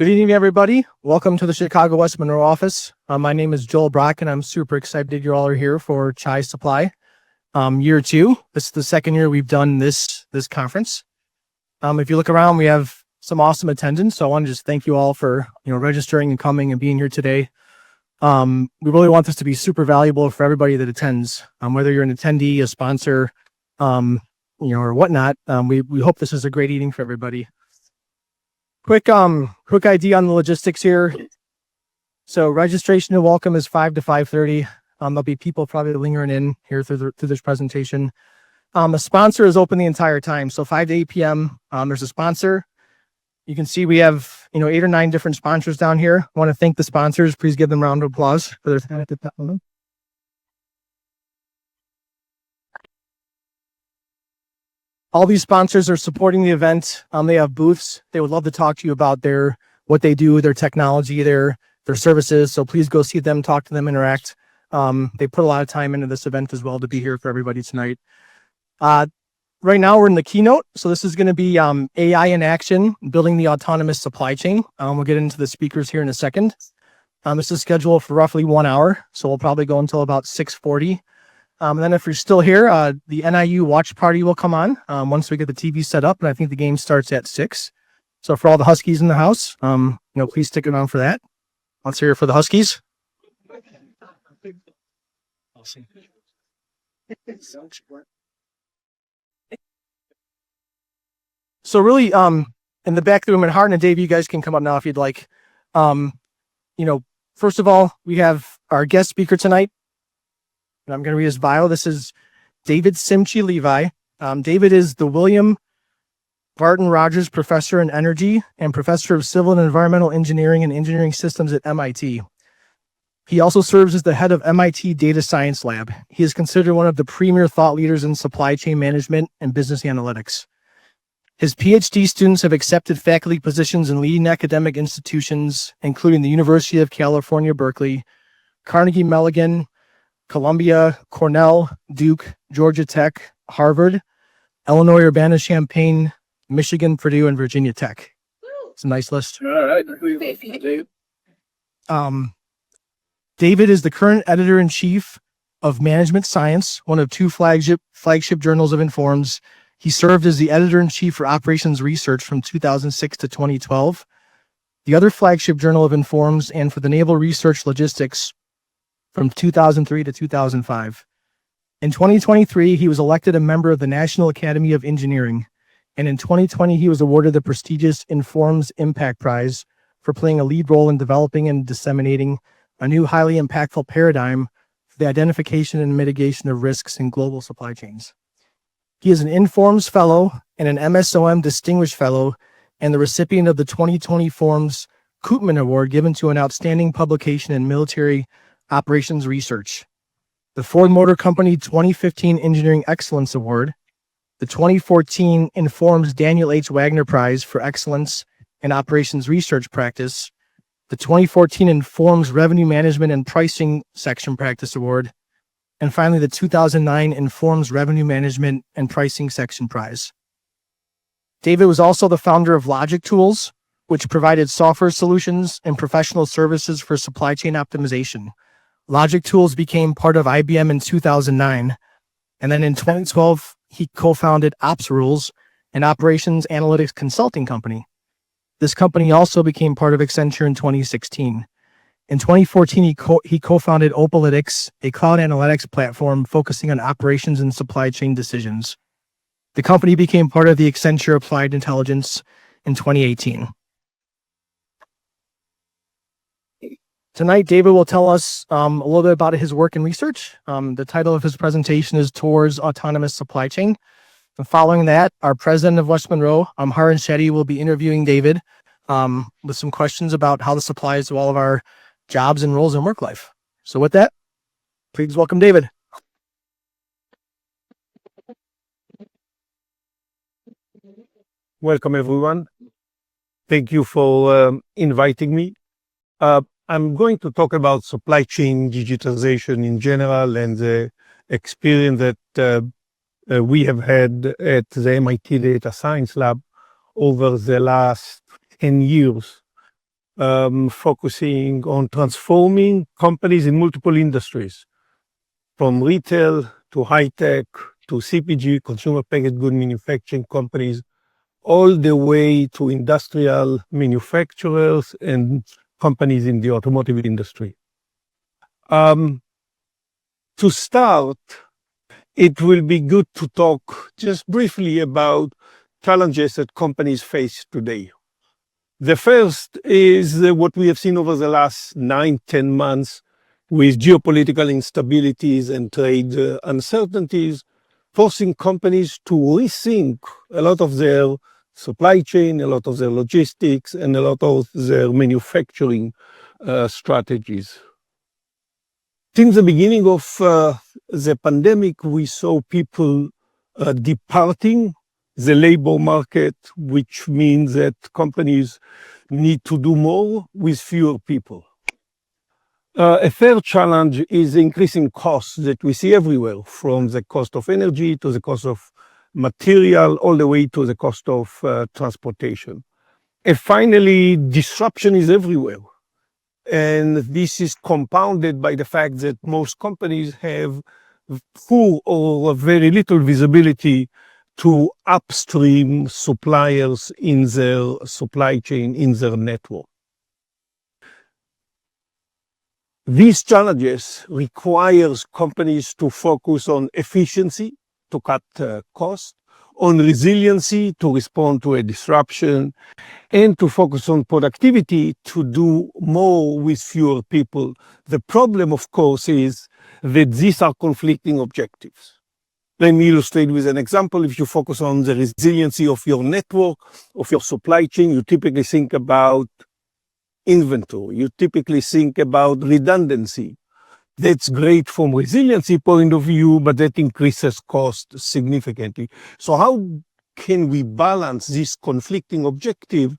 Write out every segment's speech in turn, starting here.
Good evening, everybody. Welcome to the Chicago West Monroe office. My name is Joel Brock, and I'm super excited you all are here for Chai Supply. Year two. This is the second year we've done this conference. If you look around, we have some awesome attendance. So I want to just thank you all for registering and coming and being here today. We really want this to be super valuable for everybody that attends, whether you're an attendee, a sponsor, or whatnot. We hope this is a great evening for everybody. Quick idea on the logistics here. So registration and welcome is 5 to 5:30. There'll be people probably lingering in here through this presentation. A sponsor is open the entire time. So 5 to 8 p.m. There's a sponsor. You can see we have 8 or 9 different sponsors down here. I want to thank the sponsors. Please give them a round of applause for their time. All these sponsors are supporting the event. They have booths. They would love to talk to you about what they do, their technology, their services. So please go see them, talk to them, interact. They put a lot of time into this event as well to be here for everybody tonight. Right now we're in the keynote. So this is going to be AI in action, building the autonomous supply chain. We'll get into the speakers here in a second. This is scheduled for roughly 1 hour. So we'll probably go until about 6:40. And then if you're still here, the NIU watch party will come on once we get the TV set up. And I think the game starts at 6. So for all the Huskies in the house, please stick around for that. Let's hear it for the Huskies. So really, in the back of the room, and Hart and Dave, you guys can come up now if you'd like. First of all, we have our guest speaker tonight. And I'm going to read his bio. This is David Simchi Levi. David is the William Barton Rogers Professor in Energy and Professor of Civil and Environmental Engineering and Engineering Systems at MIT. He also serves as the head of MIT Data Science Lab. He is considered one of the premier thought leaders in supply chain management and business analytics. His PhD students have accepted faculty positions in leading academic institutions, including the University of California, Berkeley, Carnegie Mellon, Columbia, Cornell, Duke, Georgia Tech, Harvard, Illinois Urbana-Champaign, Michigan, Purdue, and Virginia Tech. It's a nice list. All right. David is the current editor-in-chief of Management Science, one of 2 flagship journals of Informs. He served as the editor-in-chief for Operations Research from 2006 to 2012, the other flagship journal of Informs, and for the Naval Research Logistics from 2003 to 2005. In 2023, he was elected a member of the National Academy of Engineering, and in 2020, he was awarded the prestigious Informs Impact Prize for playing a lead role in developing and disseminating a new highly impactful paradigm for the identification and mitigation of risks in global supply chains. He is an Informs Fellow and an MSOM Distinguished Fellow and the recipient of the 2020 Forms Koopman Award given to an outstanding publication in military operations research, the Ford Motor Company 2015 Engineering Excellence Award, the 2014 Informs Daniel H. Wagner Prize for Excellence in Operations Research Practice, the 2014 Informs Revenue Management and Pricing Section Practice Award, and finally the 2009 Informs Revenue Management and Pricing Section Prize. David was also the founder of Logic Tools, which provided software solutions and professional services for supply chain optimization. Logic Tools became part of IBM in 2009, and then in 2012, he co-founded OpsRules, an operations analytics consulting company. This company also became part of Accenture in 2016. In 2014, he co-founded Opalytics, a cloud analytics platform focusing on operations and supply chain decisions. The company became part of the Accenture Applied Intelligence in 2018. Tonight, David will tell us a little bit about his work and research. The title of his presentation is Towards Autonomous Supply Chain. And following that, our president of West Monroe, Haran Shetty, will be interviewing David with some questions about how this applies to all of our jobs and roles in work life. So with that, please welcome David. Welcome, everyone. Thank you for inviting me. I'm going to talk about supply chain digitization in general and the experience that we have had at the MIT Data Science Lab over the last 10 years focusing on transforming companies in multiple industries, from retail to high-tech to CPG, consumer packaged good manufacturing companies, all the way to industrial manufacturers and companies in the automotive industry. To start, it will be good to talk just briefly about challenges that companies face today. The first is what we have seen over the last 9-10 months with geopolitical instabilities and trade uncertainties, forcing companies to rethink a lot of their supply chain, a lot of their logistics, and a lot of their manufacturing strategies. Since the beginning of the pandemic, we saw people departing the labor market, which means that companies need to do more with fewer people. A third challenge is the increasing costs that we see everywhere, from the cost of energy to the cost of material, all the way to the cost of transportation. And finally, disruption is everywhere. And this is compounded by the fact that most companies have poor or very little visibility to upstream suppliers in their supply chain, in their network. These challenges requires companies to focus on efficiency, to cut costs, on resiliency, to respond to a disruption, and to focus on productivity, to do more with fewer people. The problem, of course, is that these are conflicting objectives. Let me illustrate with an example. If you focus on the resiliency of your network, of your supply chain, you typically think about inventory. You typically think about redundancy. That's great from resiliency point of view, but that increases cost significantly. So how can we balance this conflicting objective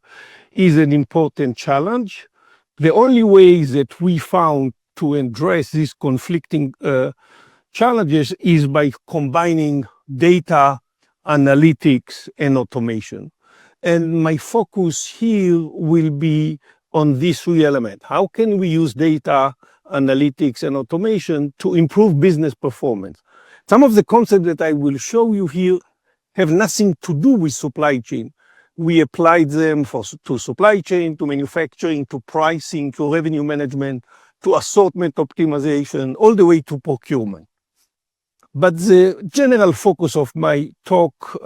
is an important challenge. The only way that we found to address these conflicting challenges is by combining data, analytics, and automation. And my focus here will be on these three elements. How can we use data, analytics, and automation to improve business performance? Some of the concepts that I will show you here have nothing to do with supply chain. We applied them to supply chain, to manufacturing, to pricing, to revenue management, to assortment optimization, all the way to procurement. But the general focus of my talk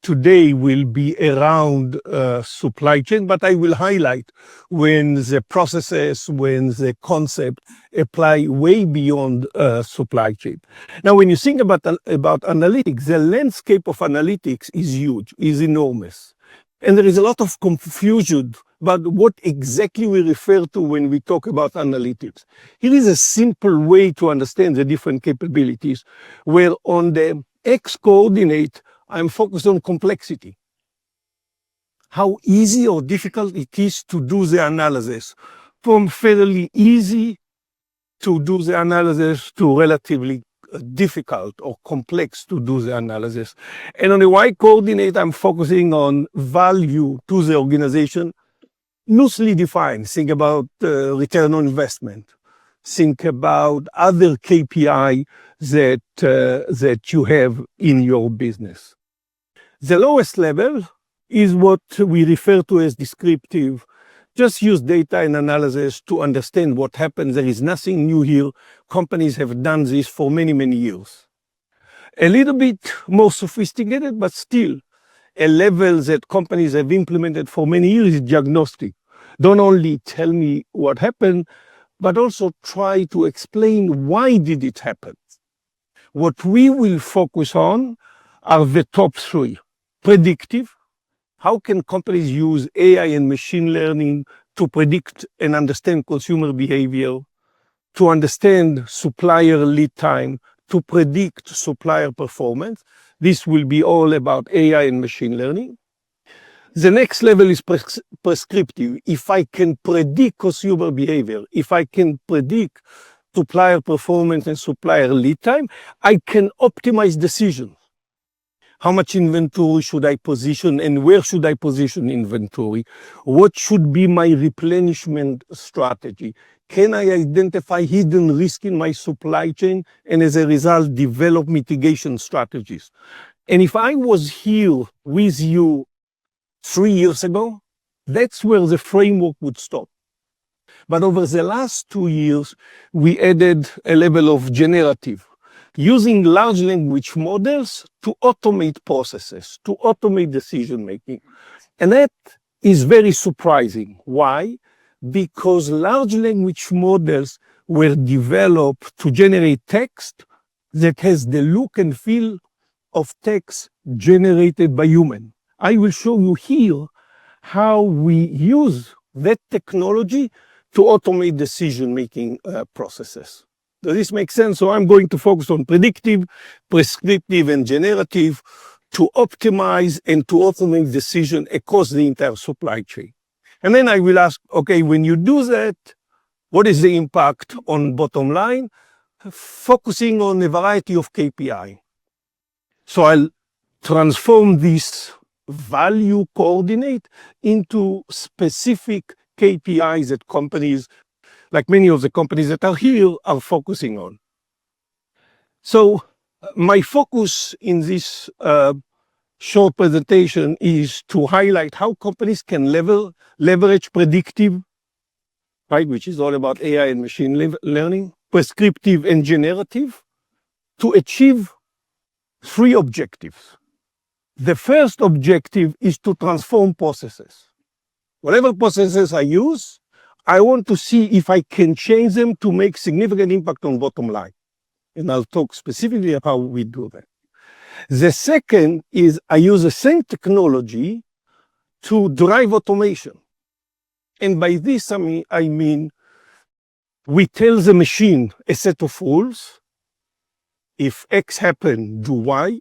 today will be around supply chain, but I will highlight when the processes, when the concept apply way beyond supply chain. Now, when you think about analytics, the landscape of analytics is huge, is enormous. And there is a lot of confusion about what exactly we refer to when we talk about analytics. Here is a simple way to understand the different capabilities, where on the X coordinate, I'm focused on complexity. How easy or difficult it is to do the analysis, from fairly easy to do the analysis to relatively difficult or complex to do the analysis. And on the Y coordinate, I'm focusing on value to the organization, loosely defined. Think about return on investment. Think about other KPI that you have in your business. The lowest level is what we refer to as descriptive. Just use data and analysis to understand what happens. There is nothing new here. Companies have done this for many, many years. A little bit more sophisticated, but still a level that companies have implemented for many years is diagnostic. Don't only tell me what happened, but also try to explain why did it happen. What we will focus on are the top three. Predictive. How can companies use AI and machine learning to predict and understand consumer behavior, to understand supplier lead time, to predict supplier performance? This will be all about AI and machine learning. The next level is prescriptive. If I can predict consumer behavior, if I can predict supplier performance and supplier lead time, I can optimize decisions. How much inventory should I position and where should I position inventory? What should be my replenishment strategy? Can I identify hidden risk in my supply chain and as a result develop mitigation strategies? And if I was here with you 3 years ago, that's where the framework would stop. But over the last 2 years, we added a level of generative, using large language models to automate processes, to automate decision making. And that is very surprising. Why? Because large language models were developed to generate text that has the look and feel of text generated by human. I will show you here how we use that technology to automate decision-making processes. Does this make sense? So I'm going to focus on predictive, prescriptive, and generative to optimize and to automate decision across the entire supply chain. And then I will ask, okay, when you do that, what is the impact on bottom line? Focusing on a variety of KPI. So I'll transform this value coordinate into specific KPIs that companies, like many of the companies that are here, are focusing on. So my focus in this short presentation is to highlight how companies can leverage predictive, right, which is all about AI and machine learning, prescriptive and generative, to achieve 3 objectives. The first objective is to transform processes. Whatever processes I use, I want to see if I can change them to make significant impact on bottom line. And I'll talk specifically about how we do that. The second is I use the same technology to drive automation. And by this, I mean we tell the machine a set of rules. If X happen, do Y.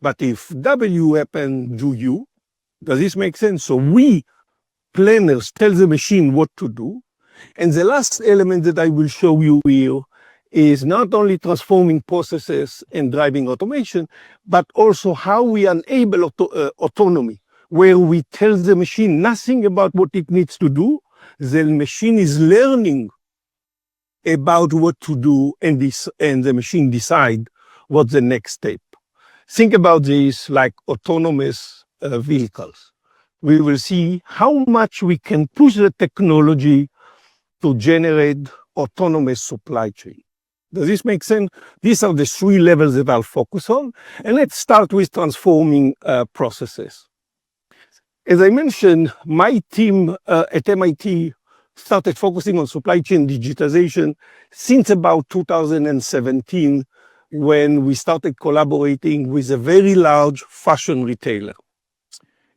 But if W happen, do U. Does this make sense? So we planners tell the machine what to do. And the last element that I will show you here is not only transforming processes and driving automation, but also how we enable autonomy, where we tell the machine nothing about what it needs to do. The machine is learning about what to do, and the machine decide what's the next step. Think about this like autonomous vehicles. We will see how much we can push the technology to generate autonomous supply chain. Does this make sense? These are the 3 levels that I'll focus on. And let's start with transforming processes. As I mentioned, my team at MIT started focusing on supply chain digitization since about 2017, when we started collaborating with a very large fashion retailer.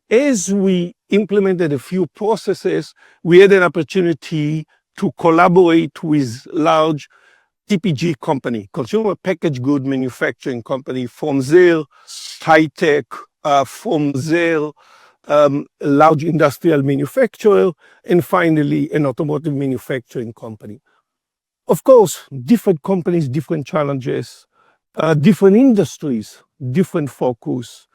As we implemented a few processes, we had an opportunity to collaborate with large CPG company, consumer packaged good manufacturing company, from their high tech, from their large industrial manufacturer, and finally an automotive manufacturing company. Of course, different companies, different challenges, different industries, different focus.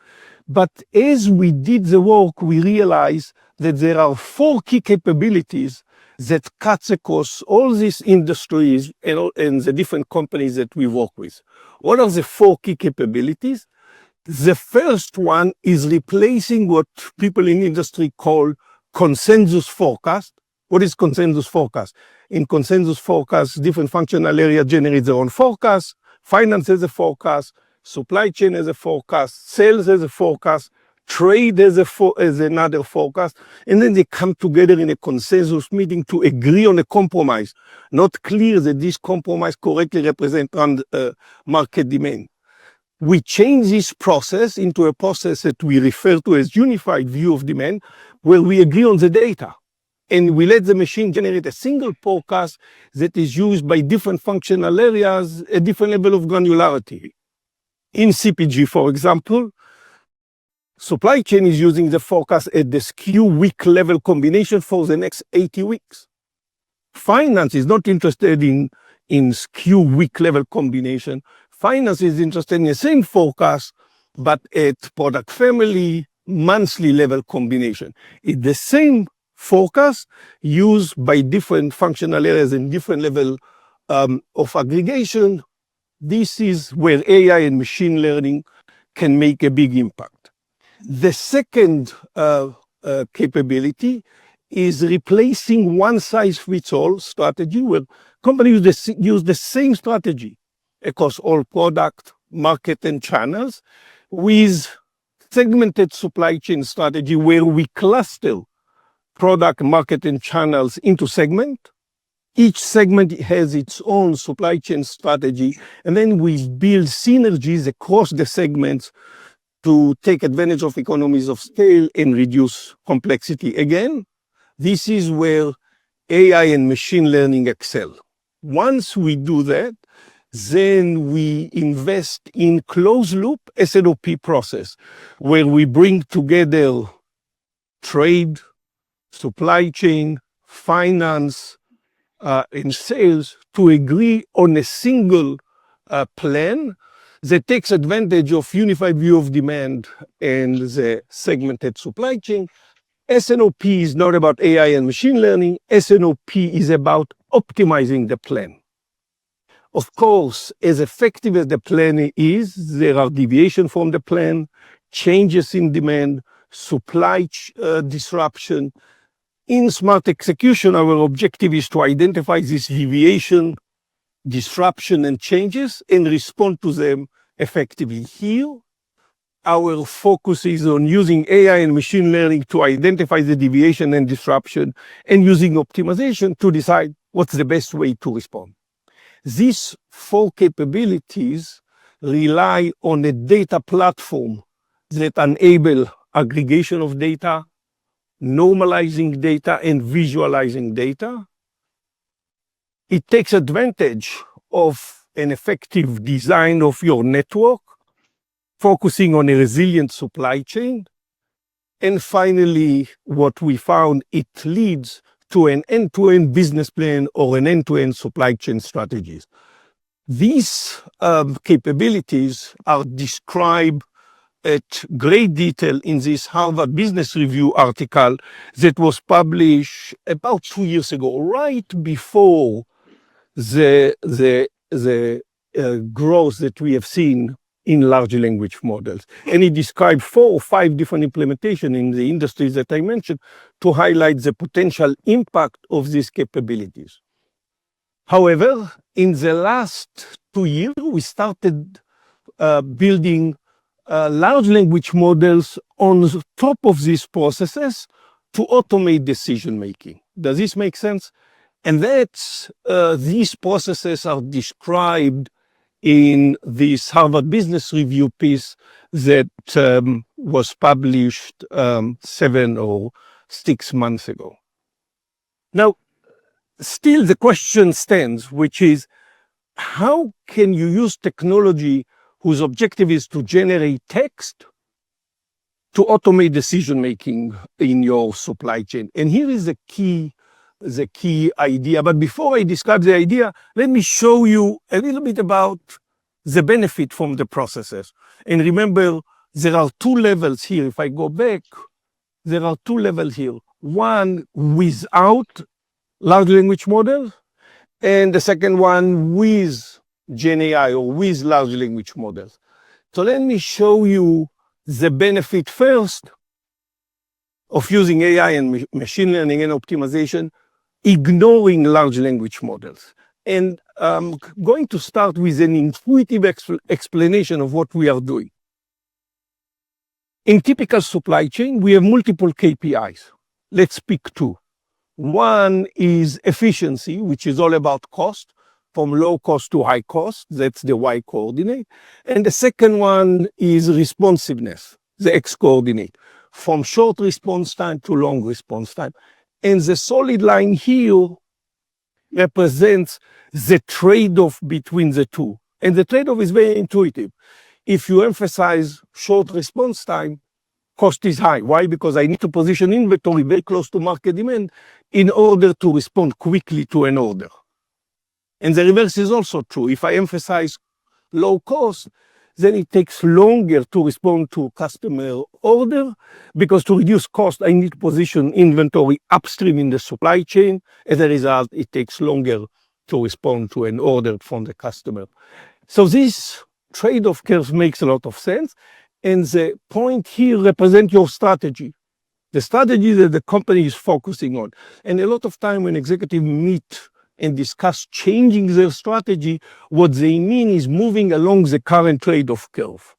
But as we did the work, we realized that there are 4 key capabilities that cuts across all these industries and the different companies that we work with. What are the 4 key capabilities? The first one is replacing what people in industry call consensus forecast. What is consensus forecast? In consensus forecast, different functional areas generate their own forecast. Finance has a forecast, supply chain has a forecast, sales has a forecast, trade has another forecast, and then they come together in a consensus meeting to agree on a compromise. Not clear that this compromise correctly represents market demand. We change this process into a process that we refer to as unified view of demand, where we agree on the data. And we let the machine generate a single forecast that is used by different functional areas at different level of granularity. In CPG, for example, supply chain is using the forecast at the SKU week level combination for the next 80 weeks. Finance is not interested in SKU week level combination. Finance is interested in the same forecast but at product family, monthly level combination. It's the same forecast used by different functional areas and different level of aggregation. This is where AI and machine learning can make a big impact. The second capability is replacing one-size-fits-all strategy, where companies use the same strategy across all product, market, and channels, with segmented supply chain strategy, where we cluster product, market, and channels into segment. Each segment has its own supply chain strategy, and then we build synergies across the segments to take advantage of economies of scale and reduce complexity. Again, this is where AI and machine learning excel. Once we do that, then we invest in closed loop S&OP process, where we bring together trade, supply chain, finance, and sales to agree on a single plan that takes advantage of unified view of demand and the segmented supply chain. S&OP is not about AI and machine learning. S&OP is about optimizing the plan. Of course, as effective as the plan is, there are deviations from the plan, changes in demand, supply disruption. In smart execution, our objective is to identify this deviation, disruption, and changes and respond to them effectively. Here, our focus is on using AI and machine learning to identify the deviation and disruption, and using optimization to decide what's the best way to respond. These four capabilities rely on a data platform that enable aggregation of data, normalizing data, and visualizing data. It takes advantage of an effective design of your network, focusing on a resilient supply chain. And finally, what we found, it leads to an end-to-end business plan or an end-to-end supply chain strategies. These capabilities are described at great detail in this Harvard Business Review article that was published about 2 years ago, right before the growth that we have seen in large language models. And it described 4 or 5 different implementations in the industries that I mentioned to highlight the potential impact of these capabilities. However, in the last 2 years, we started building large language models on top of these processes to automate decision-making. Does this make sense? And that's, these processes are described in this Harvard Business Review piece that was published 7 or 6 months ago. Now, still the question stands, which is, how can you use technology whose objective is to generate text to automate decision-making in your supply chain? And here is the key idea. But before I describe the idea, let me show you a little bit about the benefit from the processes. And remember, there are 2 levels here. If I go back, there are 2 levels here. One without large language models, and the second one with Gen AI or with large language models. So let me show you the benefit first of using AI and machine learning and optimization, ignoring large language models. And I'm going to start with an intuitive explanation of what we are doing. In typical supply chain, we have multiple KPIs. Let's pick 2. One is efficiency, which is all about cost, from low cost to high cost. That's the Y coordinate. And the second one is responsiveness, the X coordinate, from short response time to long response time. And the solid line here represents the trade-off between the 2. And the trade-off is very intuitive. If you emphasize short response time, cost is high. Why? Because I need to position inventory very close to market demand in order to respond quickly to an order. And the reverse is also true. If I emphasize low cost, then it takes longer to respond to customer order, because to reduce cost, I need to position inventory upstream in the supply chain. As a result, it takes longer to respond to an order from the customer. So this trade-off curve makes a lot of sense. And the point here represents your strategy, the strategy that the company is focusing on. And a lot of time when executives meet and discuss changing their strategy, what they mean is moving along the current trade-off curve.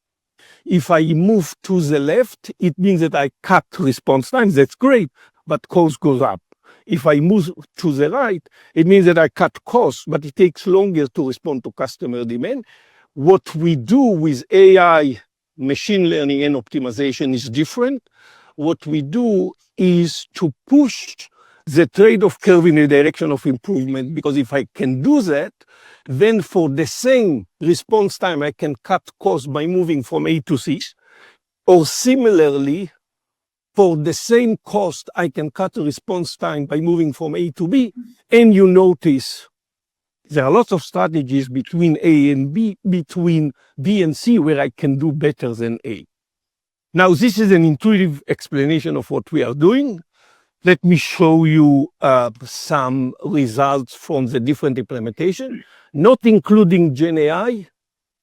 If I move to the left, it means that I cut response times. That's great, but cost goes up. If I move to the right, it means that I cut costs, but it takes longer to respond to customer demand. What we do with AI, machine learning, and optimization is different. What we do is to push the trade-off curve in the direction of improvement, because if I can do that, then for the same response time, I can cut costs by moving from A to C, or similarly, for the same cost, I can cut the response time by moving from A to B. And you notice there are lots of strategies between A and B, between B and C, where I can do better than A. Now, this is an intuitive explanation of what we are doing. Let me show you some results from the different implementation, not including Gen AI.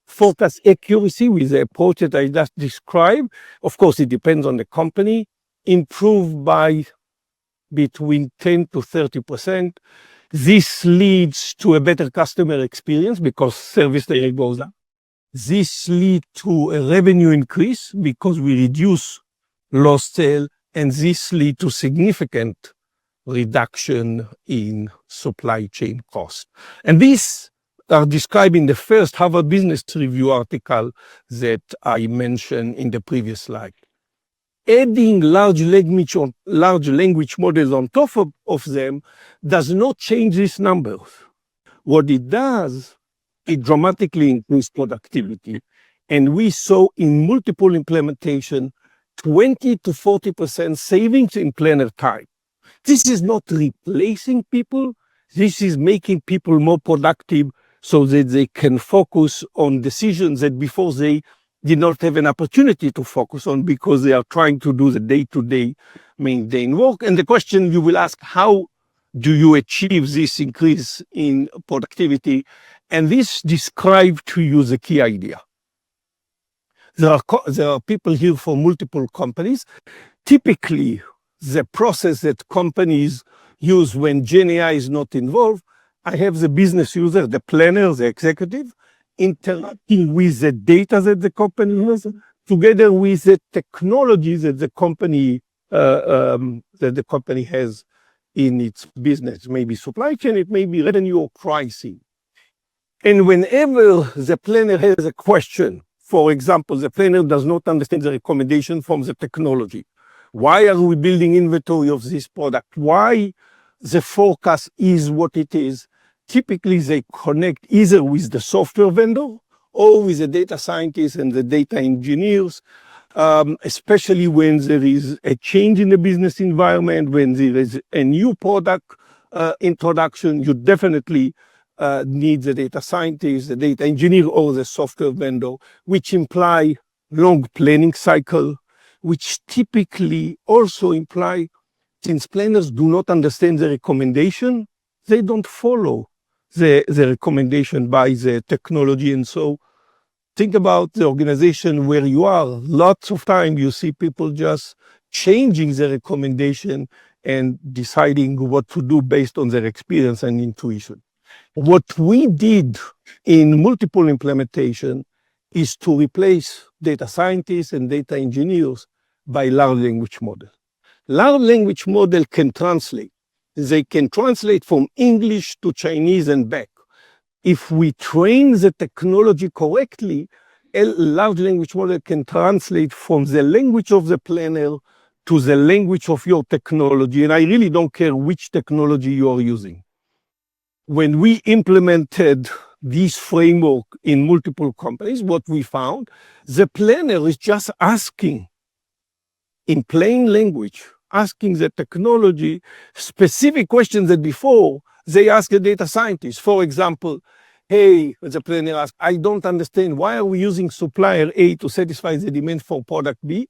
Forecast accuracy with the approach that I just described. Of course, it depends on the company. Improved by between 10 to 30%. This leads to a better customer experience because service level goes up. This leads to a revenue increase because we reduce lost sale, and this leads to significant reduction in supply chain cost. And these are described in the first Harvard Business Review article that I mentioned in the previous slide. Adding large language models on top of them does not change these numbers. What it does, it dramatically increased productivity. And we saw in multiple implementation 20 to 40% savings in planner time. This is not replacing people. This is making people more productive so that they can focus on decisions that before they did not have an opportunity to focus on because they are trying to do the day-to-day mundane work. And the question you will ask, how do you achieve this increase in productivity? And this describes to you the key idea. There are people here from multiple companies. Typically, the process that companies use when Gen AI is not involved, I have the business user, the planner, the executive, interacting with the data that the company has, together with the technology that the company has in its business. Maybe supply chain, it may be revenue or pricing. And whenever the planner has a question, for example, the planner does not understand the recommendation from the technology. Why are we building inventory of this product? Why the forecast is what it is? Typically, they connect either with the software vendor or with the data scientists and the data engineers, especially when there is a change in the business environment, when there is a new product introduction, you definitely need the data scientist, the data engineer, or the software vendor, which imply long planning cycle, which typically also imply, since planners do not understand the recommendation, they don't follow the recommendation by the technology. And so think about the organization where you are. Lots of time you see people just changing the recommendation and deciding what to do based on their experience and intuition. What we did in multiple implementation is to replace data scientists and data engineers by large language model. Large language model can translate. They can translate from English to Chinese and back. If we train the technology correctly, a large language model can translate from the language of the planner to the language of your technology. And I really don't care which technology you are using. When we implemented this framework in multiple companies, what we found, the planner is just asking in plain language, asking the technology specific questions that before they ask the data scientist. For example, hey, the planner asks, I don't understand. Why are we using supplier A to satisfy the demand for product B?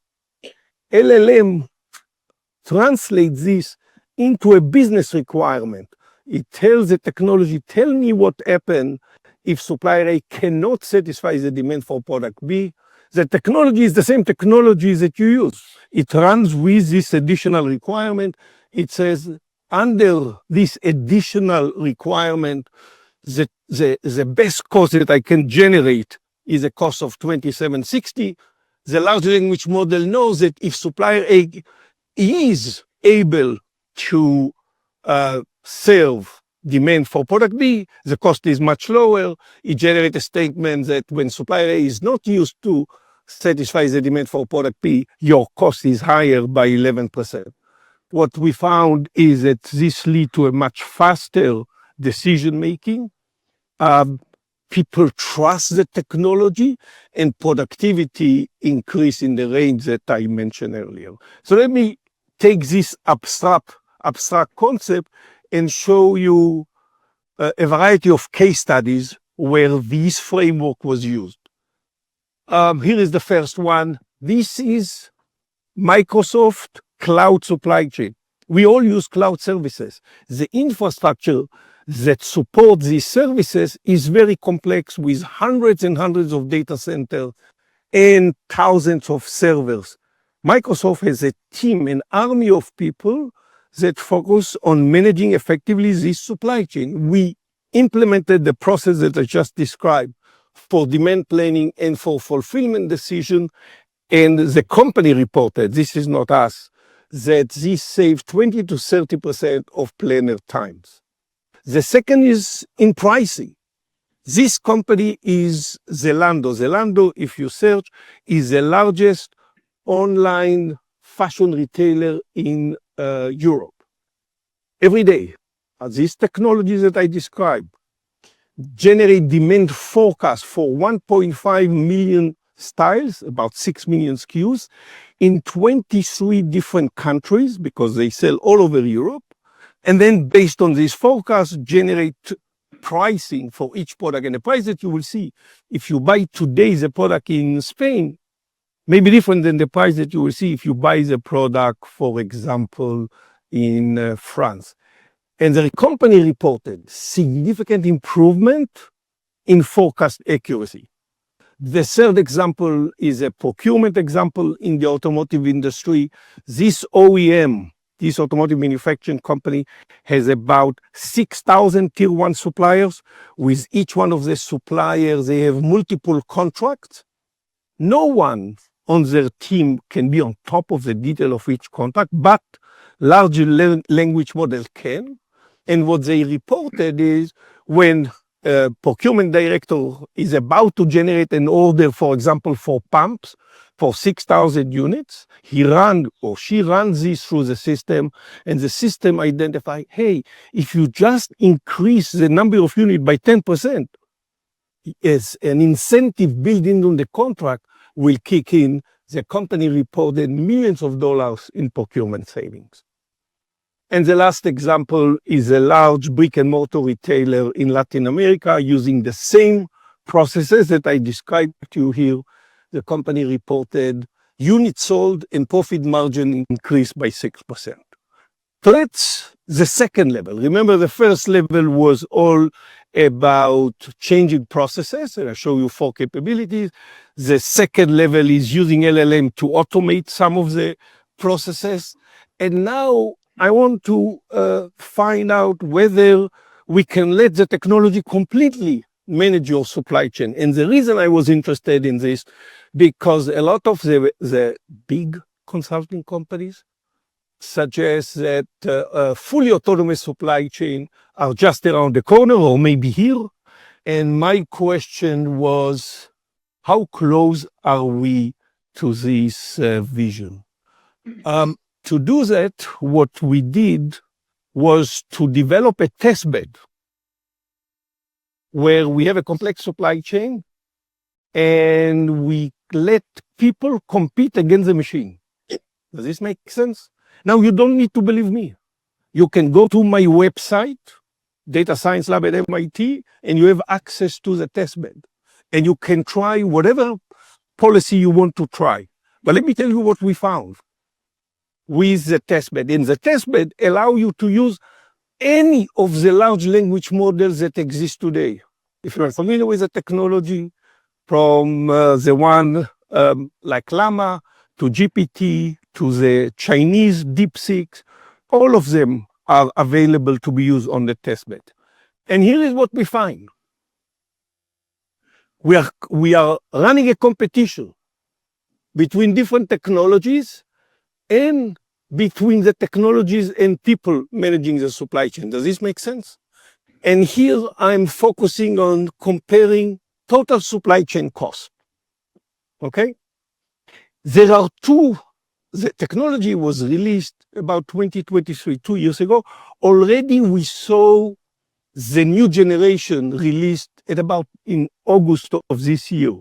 LLM translates this into a business requirement. It tells the technology, tell me what happened if supplier A cannot satisfy the demand for product B. The technology is the same technology that you use. It runs with this additional requirement. It says, under this additional requirement, the best cost that I can generate is a cost of 2760. The large language model knows that if supplier A is able to serve demand for product B, the cost is much lower. It generates a statement that when supplier A is not used to satisfy the demand for product B, your cost is higher by 11%. What we found is that this leads to a much faster decision making. People trust the technology, and productivity increase in the range that I mentioned earlier. So let me take this abstract concept and show you a variety of case studies where this framework was used. Here is the first one. This is Microsoft Cloud Supply Chain. We all use cloud services. The infrastructure that supports these services is very complex, with hundreds and hundreds of data centers and thousands of servers. Microsoft has a team, an army of people that focus on managing effectively this supply chain. We implemented the process that I just described for demand planning and for fulfillment decision, and the company reported, this is not us, that this saved 20 to 30% of planner times. The second is in pricing. This company is Zalando. Zalando, if you search, is the largest online fashion retailer in Europe. Every day, these technologies that I described generate demand forecasts for 1.5 million styles, about 6 million SKUs, in 23 different countries, because they sell all over Europe. And then based on this forecast, generate pricing for each product. And the price that you will see, if you buy today the product in Spain, may be different than the price that you will see if you buy the product, for example, in France. And the company reported significant improvement in forecast accuracy. The third example is a procurement example in the automotive industry. This OEM, this automotive manufacturing company, has about 6,000 tier one suppliers. With each one of the suppliers, they have multiple contracts. No one on their team can be on top of the detail of each contract, but large language model can. And what they reported is when a procurement director is about to generate an order, for example, for pumps for 6,000 units, he or she runs this through the system, and the system identifies, hey, if you just increase the number of units by 10%, as an incentive built into the contract will kick in. The company reported millions of dollars in procurement savings. And the last example is a large brick and mortar retailer in Latin America using the same processes that I described to you here. The company reported units sold and profit margin increased by 6%. So that's the second level. Remember, the first level was all about changing processes, and I show you 4 capabilities. The second level is using LLM to automate some of the processes. And now I want to find out whether we can let the technology completely manage your supply chain. And the reason I was interested in this, because a lot of the big consulting companies suggest that fully autonomous supply chain are just around the corner or maybe here. And my question was, how close are we to this vision? To do that, what we did was to develop a test bed where we have a complex supply chain and we let people compete against the machine. Does this make sense? Now, you don't need to believe me. You can go to my website, data science lab at MIT, and you have access to the test bed. And you can try whatever policy you want to try. But let me tell you what we found with the test bed. And the test bed allow you to use any of the large language models that exist today. If you are familiar with the technology, from the one like Llama to GPT to the Chinese DeepSeek, all of them are available to be used on the testbed. And here is what we find. We are running a competition between different technologies and between the technologies and people managing the supply chain. Does this make sense? And here I'm focusing on comparing total supply chain cost. Okay? There are the technology was released about 2023, 2 years ago. Already we saw the new generation released at about in August of this year.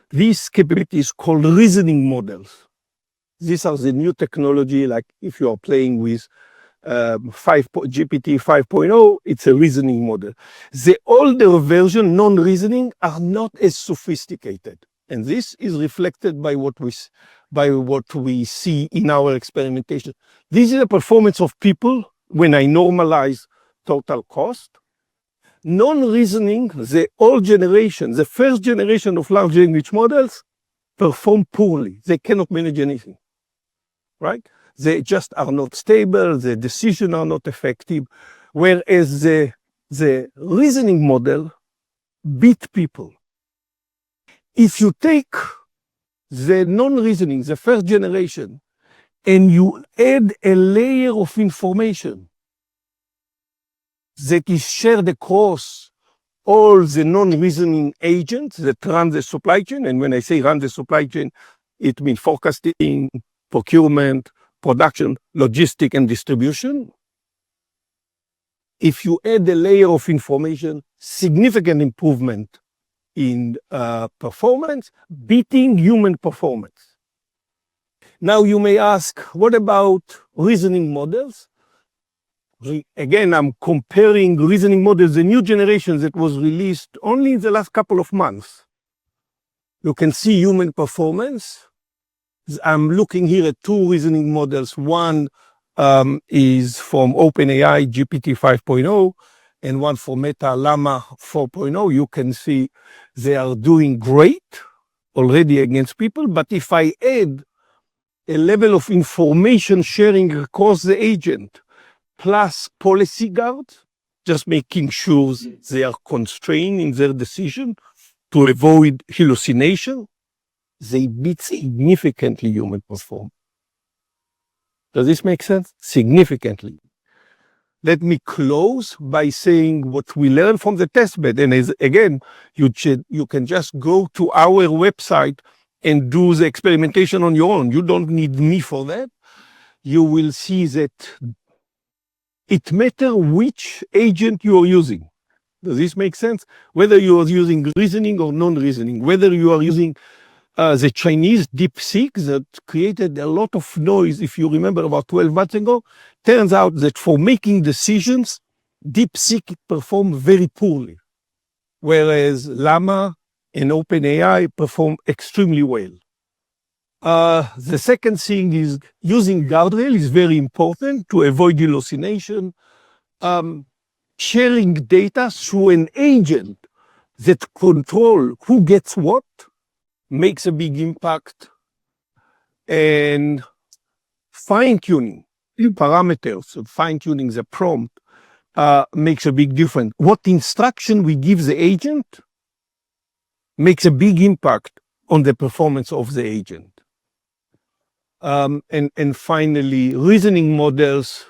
This capability is called reasoning models. These are the new technology, like if you are playing with GPT 5.0, it's a reasoning model. The older version, non-reasoning, are not as sophisticated. And this is reflected by what we see in our experimentation. This is the performance of people when I normalize total cost. Non-reasoning, the old generation, the first generation of large language models perform poorly. They cannot manage anything, right? They just are not stable, the decisions are not effective, whereas the reasoning model beat people. If you take the non-reasoning, the first generation, and you add a layer of information that is shared across all the non-reasoning agents that run the supply chain, and when I say run the supply chain, it means forecasting, procurement, production, logistics, and distribution. If you add a layer of information, significant improvement in performance, beating human performance. Now you may ask, what about reasoning models? Again, I'm comparing reasoning models, the new generation that was released only in the last couple of months. You can see human performance. I'm looking here at two reasoning models. One is from OpenAI, GPT 5.0, and one for Meta, Llama 4.0. You can see they are doing great already against people. But if I add a level of information sharing across the agent, plus policy guards, just making sure they are constrained in their decision to avoid hallucination, they beat significantly human performance. Does this make sense? Significantly. Let me close by saying what we learned from the testbed. And again, you can just go to our website and do the experimentation on your own. You don't need me for that. You will see that it matters which agent you are using. Does this make sense? Whether you are using reasoning or non-reasoning, whether you are using the Chinese DeepSeek that created a lot of noise, if you remember, about 12 months ago, turns out that for making decisions, DeepSeek performed very poorly, whereas Llama and OpenAI perform extremely well. The second thing is using guardrail is very important to avoid hallucination. Sharing data through an agent that control who gets what makes a big impact, and fine-tuning parameters, fine-tuning the prompt makes a big difference. What instruction we give the agent makes a big impact on the performance of the agent. And finally, reasoning models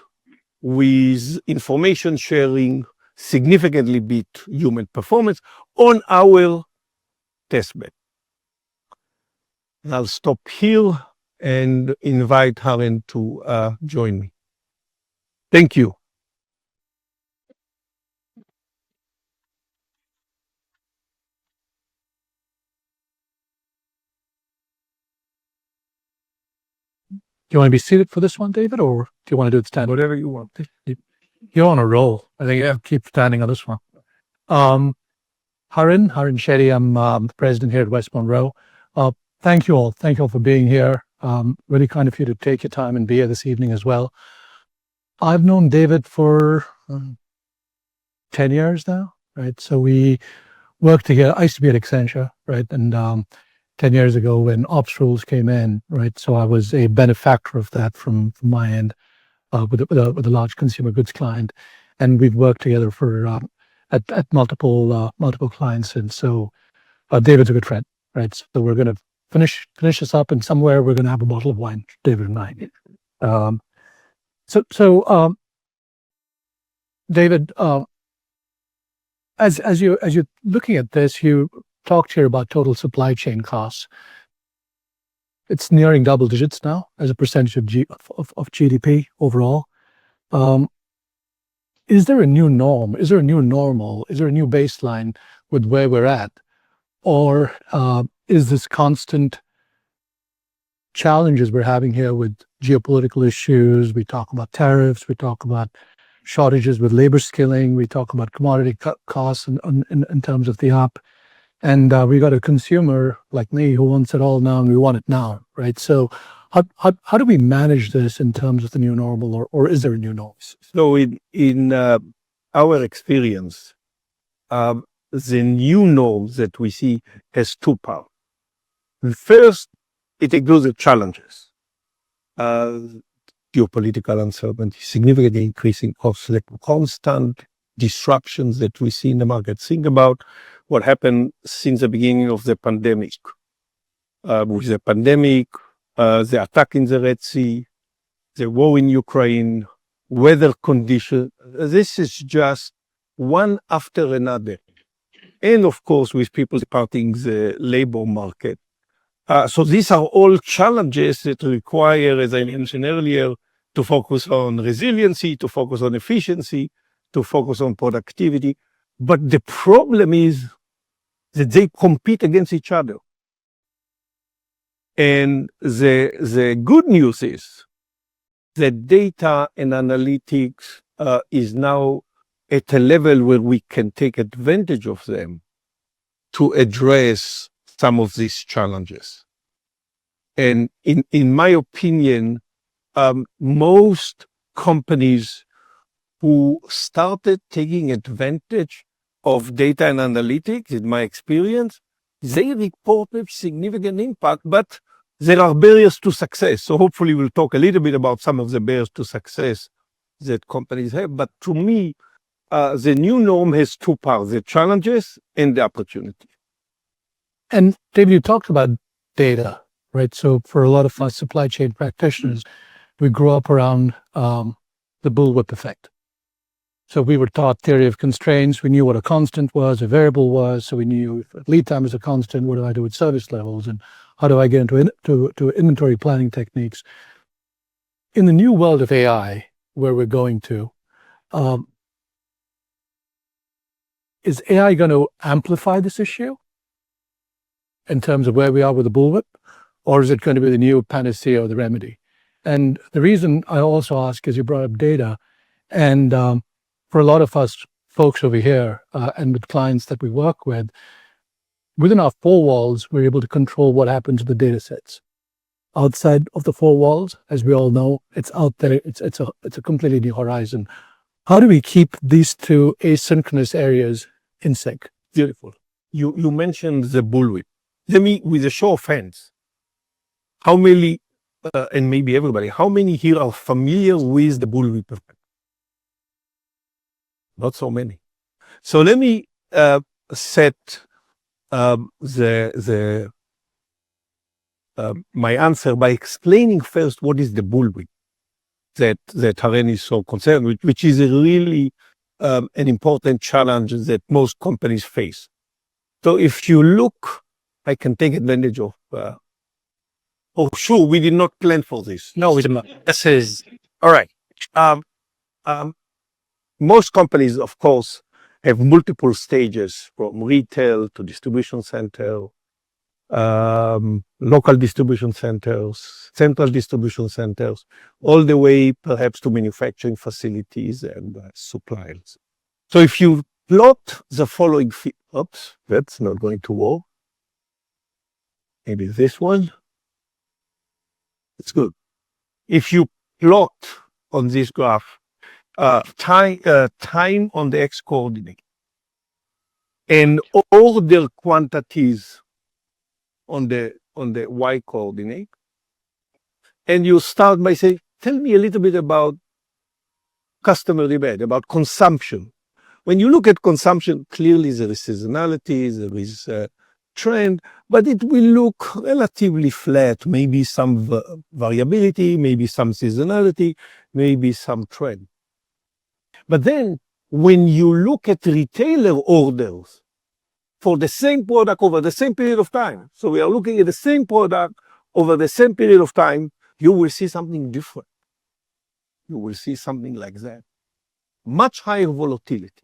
with information sharing significantly beat human performance on our testbed. I'll stop here and invite Haren to join me. Thank you. Do you want to be seated for this one, David, or do you want to do it standing? Whatever you want. You're on a roll. I think you keep standing on this one. Um, Harin Shetty, I'm the president here at West Monroe. Thank you all. Thank you all for being here. Really kind of you to take your time and be here this evening as well. I've known David for 10 years now, right? So we worked together. I used to be at Accenture, right? And 10 years ago when ops rules came in, right? So I was a benefactor of that from my end with a large consumer goods client. And we've worked together for at multiple clients. And so David's a good friend, right? So we're going to finish this up, and somewhere we're going to have a bottle of wine, David and I. Um, so David, as you're looking at this, you talked here about total supply chain costs. It's nearing double digits now as a percentage of GDP overall. Is there a new norm? Is there a new normal? Is there a new baseline with where we're at? Or is this constant challenges we're having here with geopolitical issues? We talk about tariffs, we talk about shortages with labor skilling, we talk about commodity costs in terms of the up. And we got a consumer like me who wants it all now and we want it now, right? So how do we manage this in terms of the new normal, or is there a new normal? So in our experience, the new norms that we see has two parts. First, it includes the challenges. Geopolitical uncertainty, significantly increasing costs, like constant disruptions that we see in the market. Think about what happened since the beginning of the pandemic. With the pandemic, the attack in the Red Sea, the war in Ukraine, weather conditions. This is just one after another. And of course, with people departing the labor market. So these are all challenges that require, as I mentioned earlier, to focus on resiliency, to focus on efficiency, to focus on productivity. But the problem is that they compete against each other. And the good news is that data and analytics is now at a level where we can take advantage of them to address some of these challenges. And in my opinion, most companies who started taking advantage of data and analytics, in my experience, they reported significant impact, but there are barriers to success. So hopefully we'll talk a little bit about some of the barriers to success that companies have. But to me, the new norm has two parts, the challenges and the opportunity. And David, you talked about data, right? So for a lot of us supply chain practitioners, we grew up around the bullwhip effect. So we were taught theory of constraints. We knew what a constant was, a variable was. So we knew if lead time is a constant, what do I do with service levels? And how do I get into inventory planning techniques? In the new world of AI, where we're going to, is AI going to amplify this issue in terms of where we are with the bullwhip? Or is it going to be the new panacea or the remedy? And the reason I also ask is you brought up data. And for a lot of us folks over here and with clients that we work with, within our four walls, we're able to control what happens to the data sets. Outside of the four walls, as we all know, it's out there. It's a completely new horizon. How do we keep these two asynchronous areas in sync? Beautiful. You mentioned the bullwhip. Let me, with a show of hands, how many, and maybe everybody, how many here are familiar with the bullwhip effect? Not so many. So let me set my answer by explaining first what is the bullwhip that Harin is so concerned with, which is a really an important challenge that most companies face. So if you look, I can take advantage of. Oh, sure, we did not plan for this. No, we did not. This is all right. Most companies, of course, have multiple stages from retail to distribution center, local distribution centers, central distribution centers, all the way perhaps to manufacturing facilities and suppliers. So if you plot the following, oops, that's not going to work. Maybe this one. It's good. If you plot on this graph time on the x coordinate and order quantities on the y coordinate, and you start by saying, tell me a little bit about customer demand, about consumption. When you look at consumption, clearly there is seasonality, there is trend, but it will look relatively flat, maybe some variability, maybe some seasonality, maybe some trend. But then when you look at retailer orders for the same product over the same period of time, so we are looking at the same product over the same period of time, you will see something different. You will see something like that. Much higher volatility.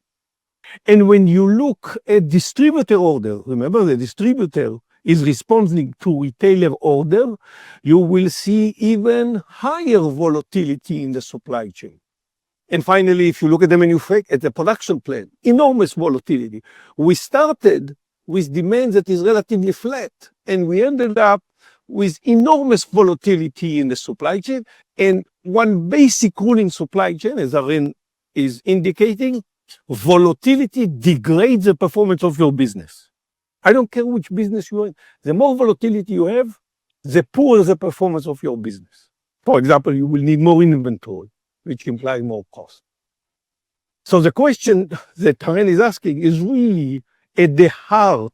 And when you look at distributor order, remember the distributor is responding to retailer order, you will see even higher volatility in the supply chain. And finally, if you look at the production plan, enormous volatility. We started with demand that is relatively flat, and we ended up with enormous volatility in the supply chain. And one basic rule in supply chain, as Aren is indicating, volatility degrades the performance of your business. I don't care which business you're in. The more volatility you have, the poorer the performance of your business. For example, you will need more inventory, which implies more cost. So the question that Aren is asking is really at the heart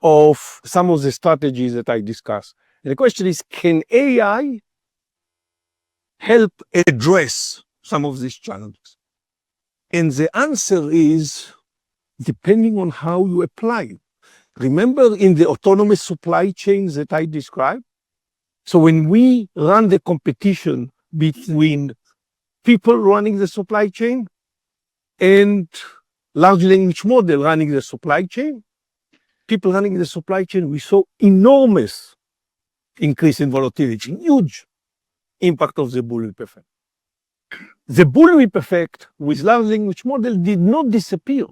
of some of the strategies that I discussed. And the question is, can AI help address some of these challenges? And the answer is, depending on how you apply it. Remember in the autonomous supply chains that I described? So when we run the competition between people running the supply chain and large language model running the supply chain, people running the supply chain, we saw enormous increase in volatility, huge impact of the bullwhip effect. The bullwhip effect with large language model did not disappear,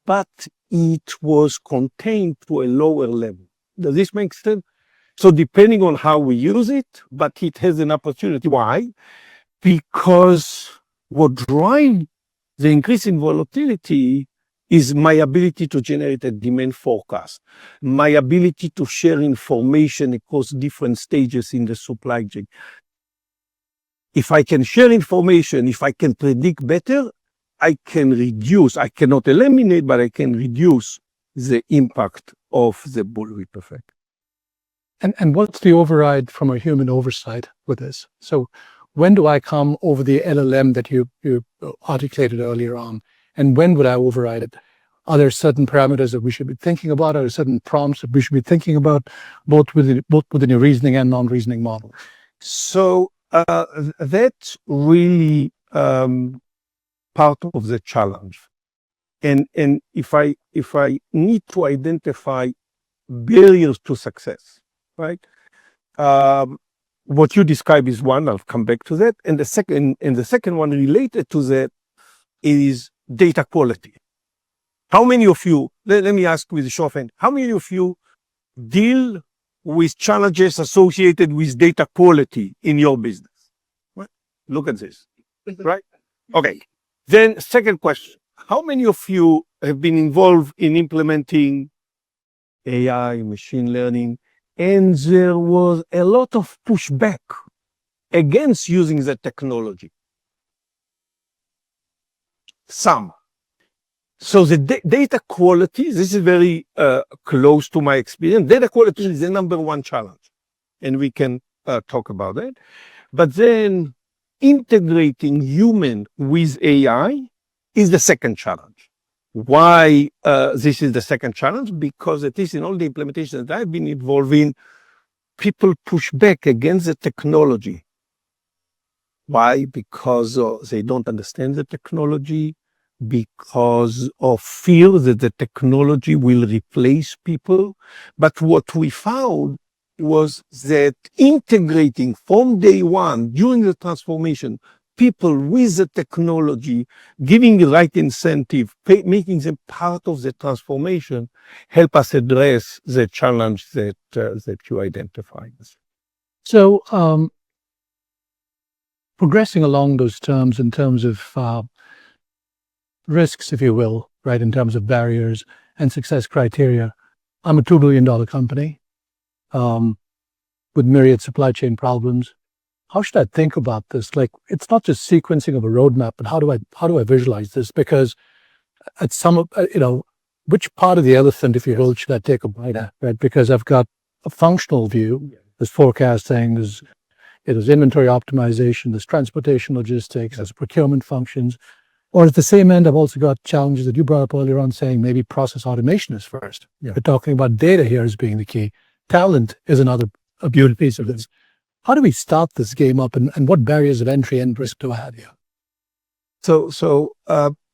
but it was contained to a lower level. Does this make sense? So depending on how we use it, but it has an opportunity. Why? Because what drives the increase in volatility is my ability to generate a demand forecast, my ability to share information across different stages in the supply chain. If I can share information, if I can predict better, I can reduce, I cannot eliminate, but I can reduce the impact of the bullwhip effect. And what's the override from a human oversight with this? So when do I come over the LLM that you articulated earlier on? And when would I override it? Are there certain parameters that we should be thinking about? Are there certain prompts that we should be thinking about, both within a reasoning and non-reasoning model? So that's really part of the challenge. And if I need to identify barriers to success, right? What you describe is one. I'll come back to that. And the second one related to that is data quality. How many of you? Let me ask with a show of hand. How many of you deal with challenges associated with data quality in your business? Right? Look at this. Right? Okay. Then second question. How many of you have been involved in implementing AI, machine learning, and there was a lot of pushback against using the technology? Some. So the data quality, this is very close to my experience. Data quality is the number one challenge, and we can talk about that. But then integrating human with AI is the second challenge. Why this is the second challenge? Because at least in all the implementations that I've been involved in, people push back against the technology. Why? Because they don't understand the technology. because of fear that the technology will replace people. But what we found was that integrating from day one during the transformation, people with the technology, giving the right incentive, making them part of the transformation, help us address the challenge that you identified. So, progressing along those terms in terms of risks, if you will, right, in terms of barriers and success criteria. I'm a $2 billion company with myriad supply chain problems. How should I think about this? Like, it's not just sequencing of a roadmap, but how do I visualize this? Because at some of, which part of the elephant, if you will, should I take a bite at, right? Because I've got a functional view, there's forecasting, there's inventory optimization, there's transportation logistics, there's procurement functions. Or at the same end, I've also got challenges that you brought up earlier on saying maybe process automation is first. Yeah. We're talking about data here as being the key. Talent is another beautiful piece of this. How do we start this game up and what barriers of entry and risk do I have here? So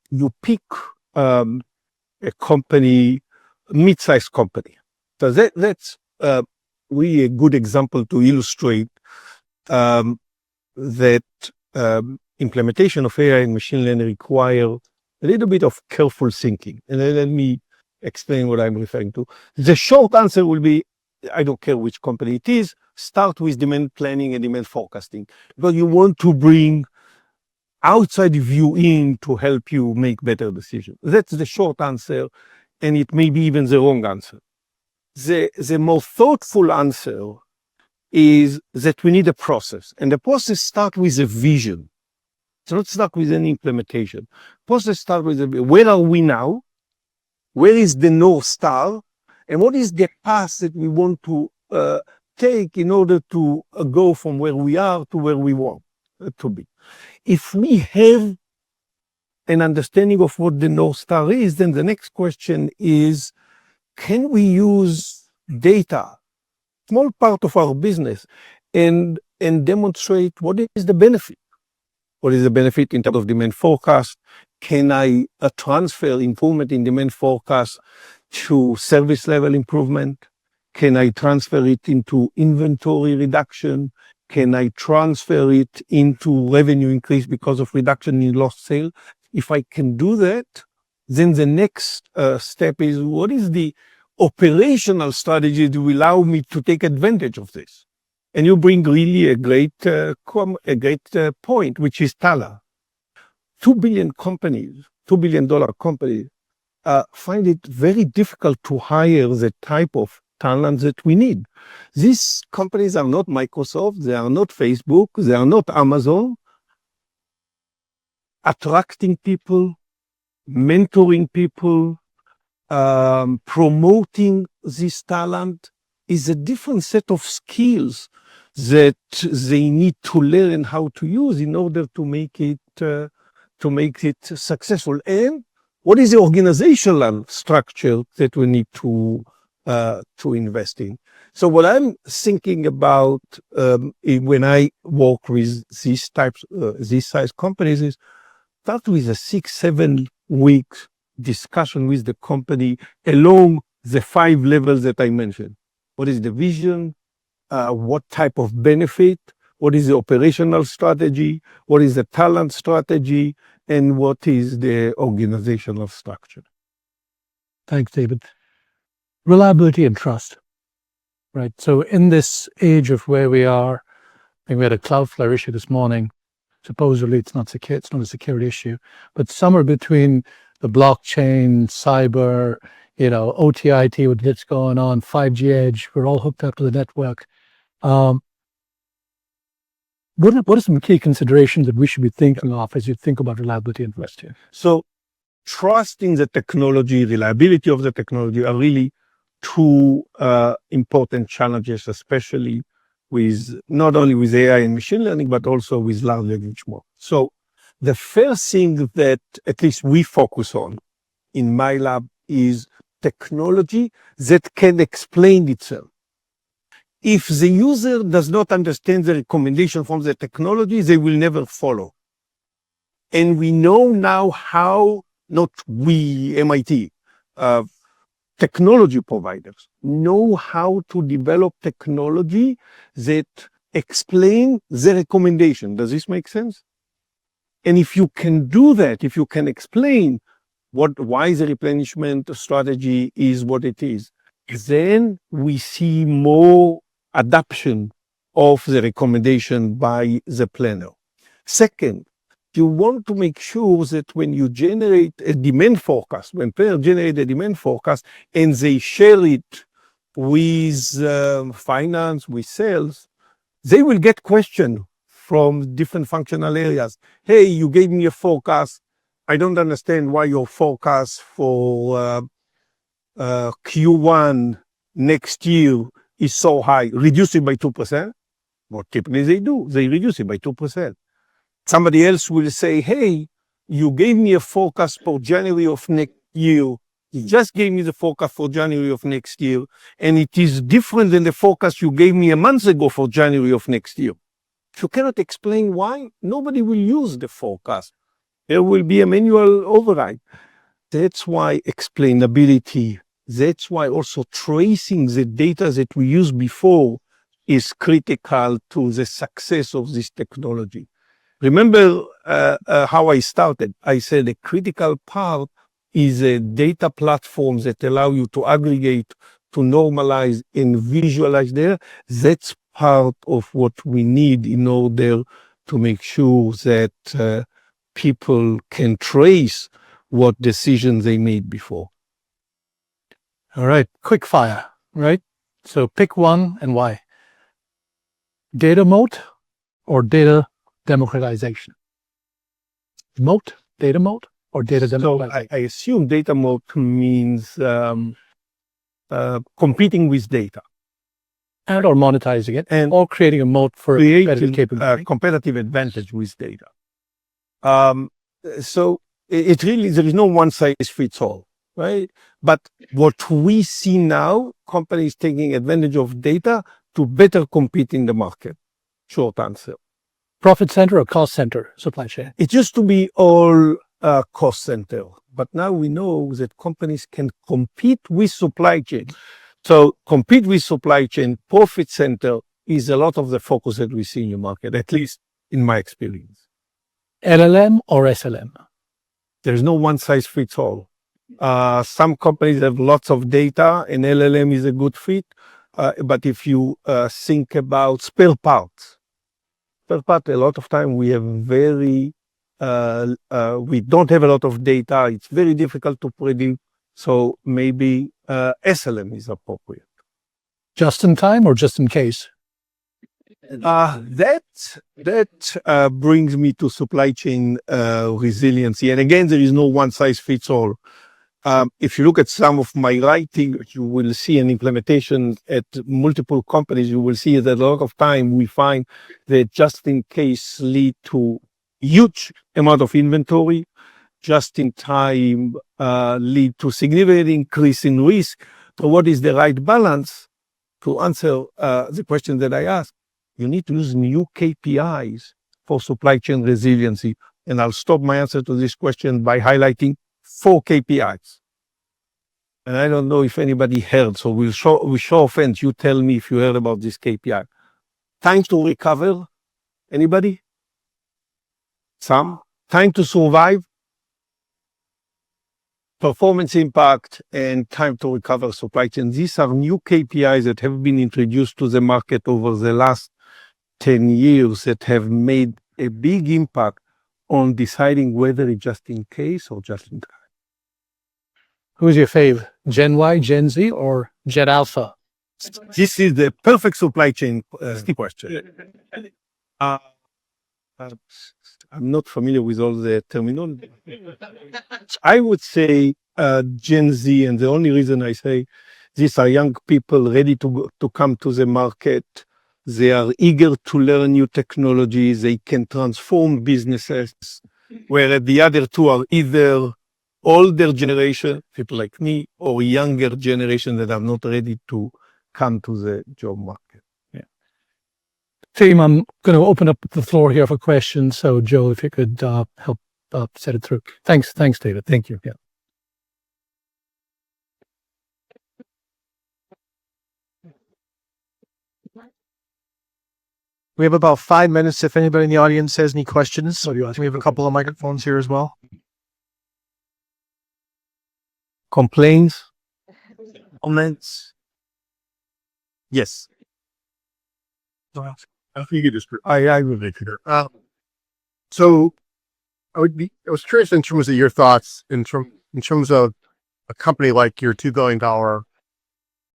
you pick a company, mid-sized company. So that's really a good example to illustrate that implementation of AI and machine learning require a little bit of careful thinking. And then let me explain what I'm referring to. The short answer will be, I don't care which company it is, start with demand planning and demand forecasting, because you want to bring outside view in to help you make better decisions. That's the short answer, and it may be even the wrong answer. The more thoughtful answer is that we need a process, and the process starts with a vision. It's not stuck with any implementation. Process starts with where are we now? Where is the North Star? And what is the path that we want to take in order to go from where we are to where we want to be? If we have an understanding of what the North Star is, then the next question is, can we use data, small part of our business, and demonstrate what is the benefit? What is the benefit in terms of demand forecast? Can I transfer improvement in demand forecast to service level improvement? Can I transfer it into inventory reduction? Can I transfer it into revenue increase because of reduction in lost sale? If I can do that, then the next step is, what is the operational strategy to allow me to take advantage of this? And you bring really a great point, which is talent. $2 billion companies find it very difficult to hire the type of talent that we need. These companies are not Microsoft, they are not Facebook, they are not Amazon. Attracting people, mentoring people, promoting this talent is a different set of skills that they need to learn how to use in order to make it successful. And what is the organizational structure that we need to invest in? So what I'm thinking about when I work with these size companies is start with a 6-7 week discussion with the company along the 5 levels that I mentioned. What is the vision? What type of benefit? What is the operational strategy? What is the talent strategy? And what is the organizational structure? Thanks, David. Reliability and trust, right? So in this age of where we are, I think we had a Cloudflare issue this morning. Supposedly it's not secure, it's not a security issue, but somewhere between the blockchain, cyber, OTIT with hits going on, 5G edge, we're all hooked up to the network. What are some key considerations that we should be thinking of as you think about reliability and trust here? So trust in the technology, reliability of the technology are really 2 important challenges, especially with not only with AI and machine learning, but also with large language models. So the first thing that at least we focus on in my lab is technology that can explain itself. If the user does not understand the recommendation from the technology, they will never follow. And we know now how not we, MIT, technology providers know how to develop technology that explain the recommendation. Does this make sense? And if you can do that, if you can explain why the replenishment strategy is what it is, then we see more adoption of the recommendation by the planner. Second, you want to make sure that when you generate a demand forecast, when planners generate a demand forecast and they share it with finance, with sales, they will get questions from different functional areas. Hey, you gave me a forecast. I don't understand why your forecast for Q1 next year is so high. Reduce it by 2%. What typically they do, they reduce it by 2%. Somebody else will say, hey, you gave me a forecast for January of next year. You just gave me the forecast for January of next year, and it is different than the forecast you gave me a month ago for January of next year. If you cannot explain why, nobody will use the forecast. There will be a manual override. That's why explainability, that's why also tracing the data that we used before is critical to the success of this technology. Remember how I started. I said a critical part is a data platform that allow you to aggregate, to normalize and visualize there. That's part of what we need in order to make sure that people can trace what decisions they made before. All right, quick fire, right? So pick one and why. Data moat or data democratization? Moat, data moat, or data democratization? So I assume data moat means competing with data. And or monetizing it, And or creating a moat for better capability. Competitive advantage with data. So it really, there is no one size fits all, right? But what we see now, companies taking advantage of data to better compete in the market. Short answer. Profit center or cost center supply chain? It used to be all cost center, but now we know that companies can compete with supply chain. So compete with supply chain, profit center is a lot of the focus that we see in the market, at least in my experience. LLM or SLM? There's no one size fits all. Some companies have lots of data and LLM is a good fit. But if you think about spare parts, a lot of time we have we don't have a lot of data. It's very difficult to predict. So maybe SLM is appropriate. Just in time or just in case? That brings me to supply chain resiliency. And again, there is no one size fits all. If you look at some of my writing, you will see an implementation at multiple companies. You will see that a lot of time we find that just in case lead to huge amount of inventory, just in time lead to significant increase in risk. So what is the right balance? To answer the question that I asked, you need to use new KPIs for supply chain resiliency. And I'll stop my answer to this question by highlighting 4 KPIs. And I don't know if anybody heard, so with show of hands, you tell me if you heard about this KPI. Time to recover. Anybody? Some. Time to survive. Performance impact and time to recover supply chain. These are new KPIs that have been introduced to the market over the last 10 years that have made a big impact on deciding whether it's just in case or just in time. Who's your fave? Gen Y, Gen Z, or Gen Alpha? This is the perfect supply chain question. I'm not familiar with all the terminology. I would say Gen Z, and the only reason I say these are young people ready to come to the market. They are eager to learn new technologies. They can transform businesses, whereas the other two are either older generation, people like me, or younger generation that are not ready to come to the job market. Yeah. Team, I'm going to open up the floor here for questions. So Joe, if you could help set it through. Thanks, David. Thank you. Yeah. We have about 5 minutes if anybody in the audience has any questions. So you ask. We have a couple of microphones here as well. Complaints? Comments? Yes. I think you could just. I will make it. So I was curious in terms of your thoughts in terms of a company like your $2 billion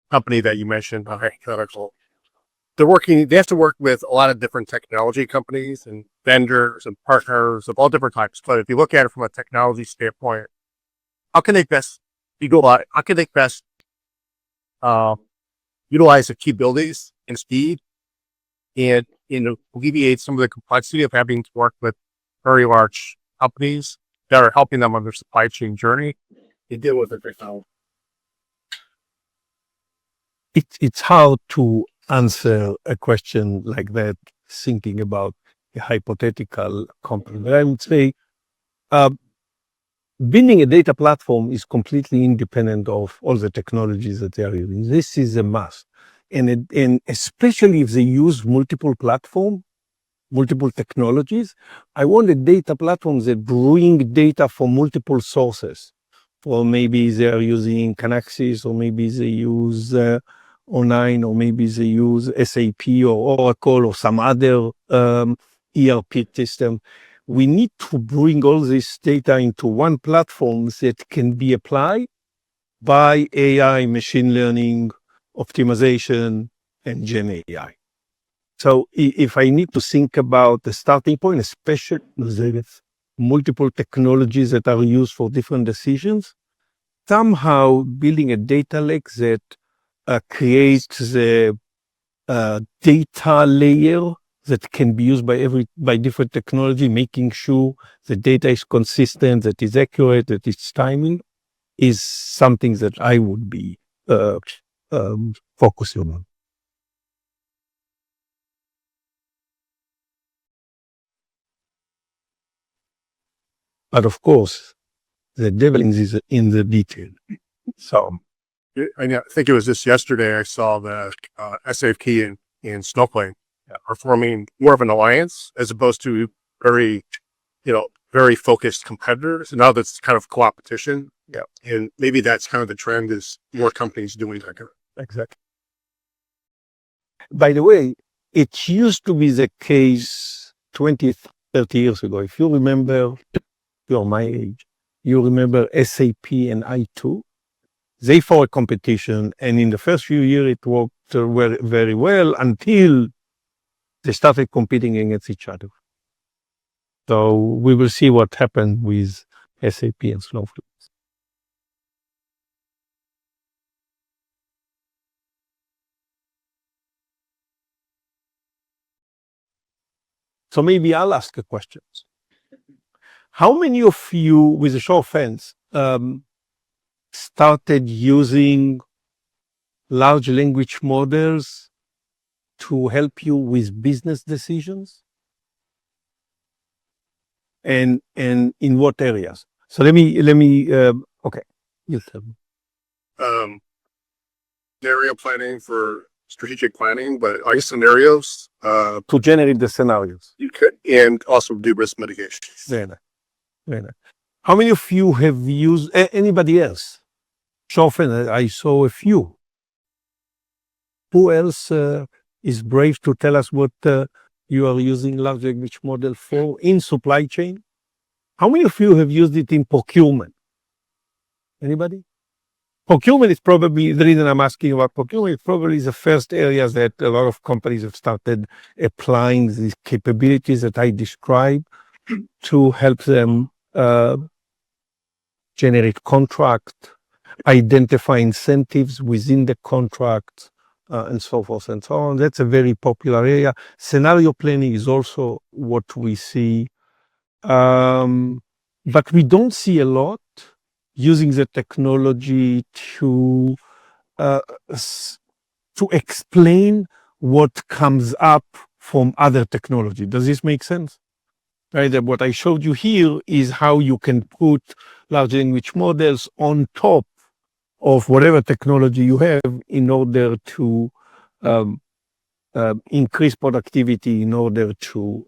company that you mentioned, hypothetical. They have to work with a lot of different technology companies and vendors and partners of all different types. But if you look at it from a technology standpoint, how can they best utilize the capabilities and speed and alleviate some of the complexity of having to work with very large companies that are helping them on their supply chain journey and deal with it right now? It's hard to answer a question like that, thinking about a hypothetical company. But I would say building a data platform is completely independent of all the technologies that they are using. This is a must. And especially if they use multiple platforms, multiple technologies, I want a data platform that bring data from multiple sources. Or maybe they are using Canaxis, or maybe they use O9, or maybe they use SAP or Oracle or some other ERP system. We need to bring all this data into one platform that can be applied by AI, machine learning, optimization, and Gen AI. So if I need to think about the starting point, especially with multiple technologies that are used for different decisions, somehow building a data lake that creates the data layer that can be used by different technology, making sure the data is consistent, that is accurate, that it's timing, is something that I would be focusing on. But of course, the devil is in the detail. So I think it was just yesterday I saw that SAP and Snowflake are forming more of an alliance as opposed to very focused competitors. And now that's kind of competition. Yeah. And maybe that's kind of the trend, is more companies doing that. Exactly. By the way, it used to be the case 20, 30 years ago. If you remember, you're my age, you remember SAP and I2. They fought a competition, and in the first few years it worked very well until they started competing against each other. So we will see what happened with SAP and Snowflake. So maybe I'll ask a question. How many of you, with a show of hands, started using large language models to help you with business decisions? And in what areas? So let me okay. You tell me. Scenario planning for strategic planning, but I guess scenarios To generate the scenarios. you could, and also do risk mitigation. Very nice. Very nice. How many of you have used anybody else? So often I saw a few. Who else is brave to tell us what you are using large language model for in supply chain? How many of you have used it in procurement? Anybody? Procurement is probably, the reason I'm asking about procurement, is probably the first area that a lot of companies have started applying these capabilities that I described to help them generate contract, identify incentives within the contract, and so forth and so on. That's a very popular area. Scenario planning is also what we see. But we don't see a lot using the technology to explain what comes up from other technology. Does this make sense? right? And what I showed you here is how you can put large language models on top of whatever technology you have in order to um, increase productivity, in order to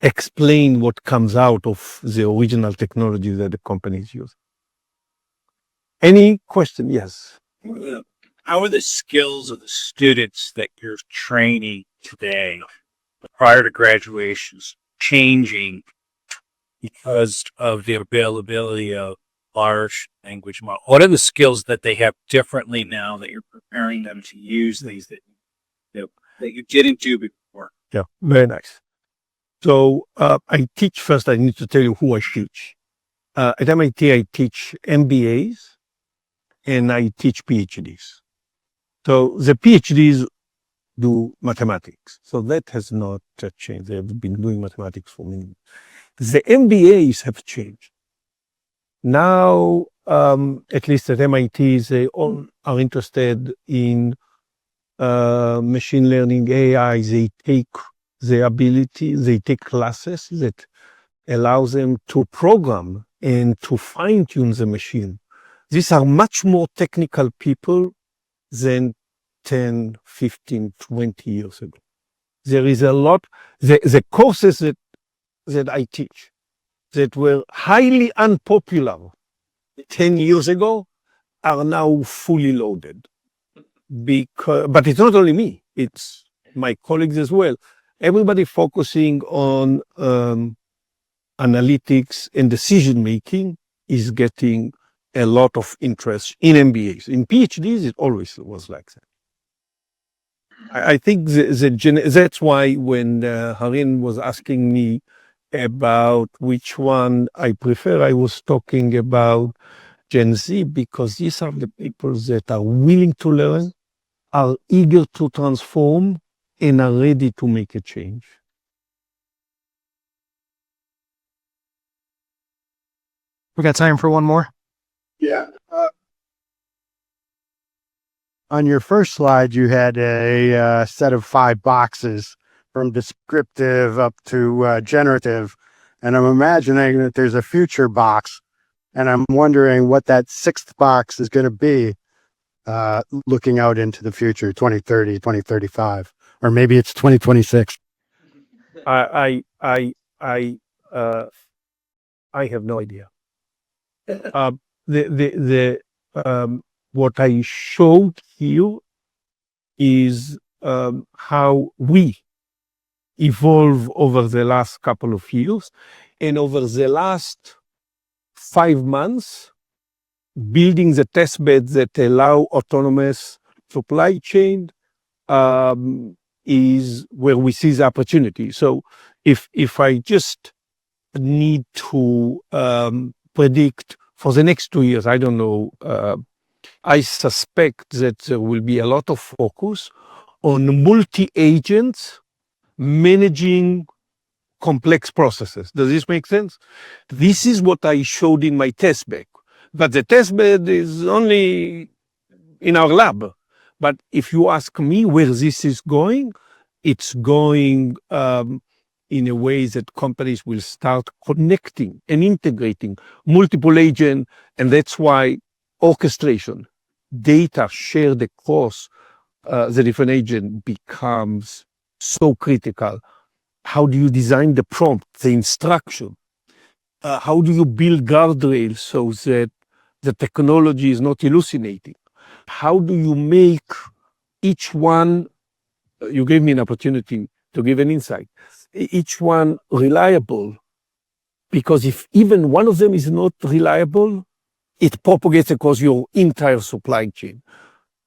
explain what comes out of the original technology that the companies use. Any question? Yes. How are the skills of the students that you're training today prior to graduations changing because of the availability of large language model? What are the skills that they have differently now that you're preparing them to use these that you didn't do before? Yeah, very nice. So I teach first. I need to tell you who I teach. At MIT, I teach MBAs and I teach PhDs. So the PhDs do mathematics. So that has not changed. They have been doing mathematics for many years. The MBAs have changed. Now, at least at MIT, they all are interested in machine learning, AI. They take classes that allow them to program and to fine tune the machine. These are much more technical people than 10, 15, 20 years ago. There is a lot, the courses that I teach that were highly unpopular 10 years ago are now fully loaded. But it's not only me, it's my colleagues as well. Everybody focusing on analytics and decision making is getting a lot of interest in MBAs. In PhDs, it always was like that. I think that's why when Harin was asking me about which one I prefer, I was talking about Gen Z, because these are the people that are willing to learn, are eager to transform, and are ready to make a change. We got time for one more. Yeah. On your first slide, you had a set of 5 boxes from descriptive up to generative. And I'm imagining that there's a future box. And I'm wondering what that 6th box is going to be looking out into the future, 2030, 2035, or maybe it's 2026. I have no idea. What I showed here is how we evolve over the last couple of years, and over the last 5 months, building the test beds that allow autonomous supply chain is where we see the opportunity. So if I just need to predict for the next 2 years, I don't know, I suspect that there will be a lot of focus on multi-agents managing complex processes. Does this make sense? This is what I showed in my test bed. But the test bed is only in our lab. But if you ask me where this is going, it's going in a way that companies will start connecting and integrating multiple agents. And that's why orchestration, data shared across the different agents becomes so critical. How do you design the prompt, the instruction? How do you build guardrails so that the technology is not hallucinating? How do you make each one, you gave me an opportunity to give an insight, each one reliable? Because if even one of them is not reliable, it propagates across your entire supply chain.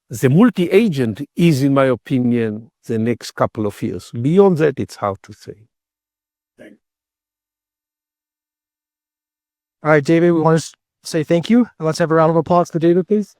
The multi-agent is, in my opinion, the next couple of years. Beyond that, it's hard to say. All right, David, we want to say thank you. And let's have a round of applause for David, please.